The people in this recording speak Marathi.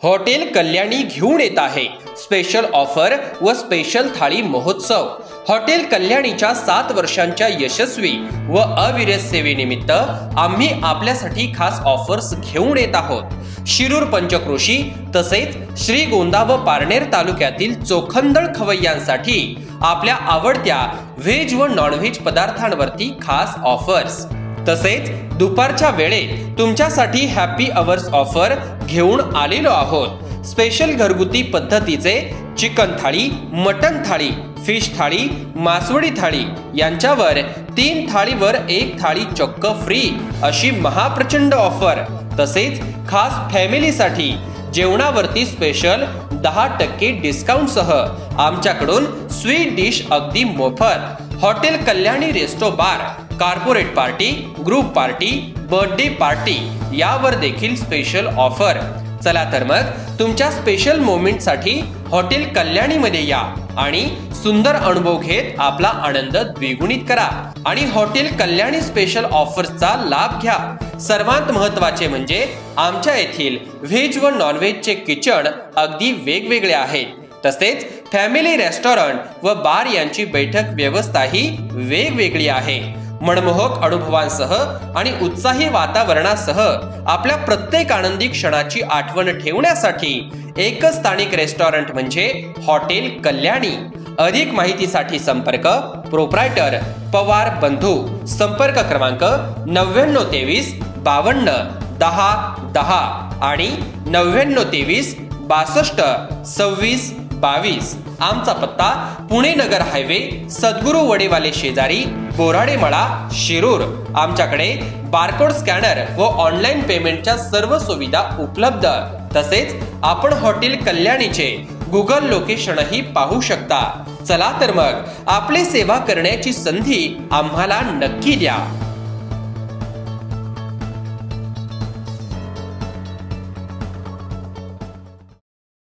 हॉटेल कल्याणी घेऊन येत आहे स्पेशल ऑफर व स्पेशल थाळी महोत्सव। हॉटेल कल्याणीच्या 7 वर्षांच्या यशस्वी व अविरत सेवेनिमित्त आम्ही आपल्यासाठी खास ऑफर्स घेऊन येत आहोत। शिरूर पंचक्रोशी तसेच श्रीगोंदा व पारनेर तालुक्यातील चोखंदळ खवय्यांसाठी आपल्या आवडत्या व्हेज व नॉन व्हेज पदार्थांवरती खास ऑफर्स। तसेच दुपारच्या वेळेत तुमच्यासाठी हॅपी अवर्स ऑफर घेऊन आलेलो आहोत। स्पेशल घरगुती पद्धतीचे चिकन थाळी, मटन थाळी, फिश थाळी, मासवडी थाळी यांच्यावर 3 थाळीवर 1 थाळी चक्क फ्री अशी महाप्रचंड ऑफर। तसेच खास फॅमिलीसाठी जेवणावरती स्पेशल 10% डिस्काउंट सह आमच्याकडून स्वीट डिश अगदी मोफत। हॉटेल कल्याणी रेस्टो बार, corporate party, group party, birthday party यावर देखील स्पेशल ऑफर। चला तर मग तुमच्या स्पेशल मोमेंट साठी हॉटेल कल्याणी मध्ये या आणि सुंदर अनुभव घेत आपला आनंद द्विगुणित करा आणि हॉटेल कल्याणी स्पेशल ऑफर्सचा लाभ घ्या। सर्वात महत्त्वाचे म्हणजे आमच्या येथील व्हेज व नॉन व्हेजचे किचन अगदी वेगवेगळे आहेत। तसेच फॅमिली रेस्टॉरंट व बार यांची बैठक व्यवस्थाही वेगवेगळी आहे। मनमोहक अनुभवांसह आणि उत्साही वातावरणासह आपल्या प्रत्येक आनंदी क्षणाची आठवण ठेवण्यासाठी एकच स्थानिक रेस्टॉरंट म्हणजे हॉटेल कल्याणी। अधिक माहितीसाठी संपर्क प्रोप्रायटर पवार बंधू, संपर्क क्रमांक 9923 52 10 10 आणि 9923 62 26 22। आमचा पत्ता पुणे नगर हायवे, सद्गुरू वडेवाले शेजारी, बोराडेमळा, शिरूर। आमच्याकडे बारकोड स्कॅनर व ऑनलाईन पेमेंटच्या सर्व सुविधा उपलब्ध। तसेच आपण हॉटेल कल्याणीचे गुगल लोकेशनही पाहू शकता। चला तर मग आपली सेवा करण्याची संधी आम्हाला नक्की द्या।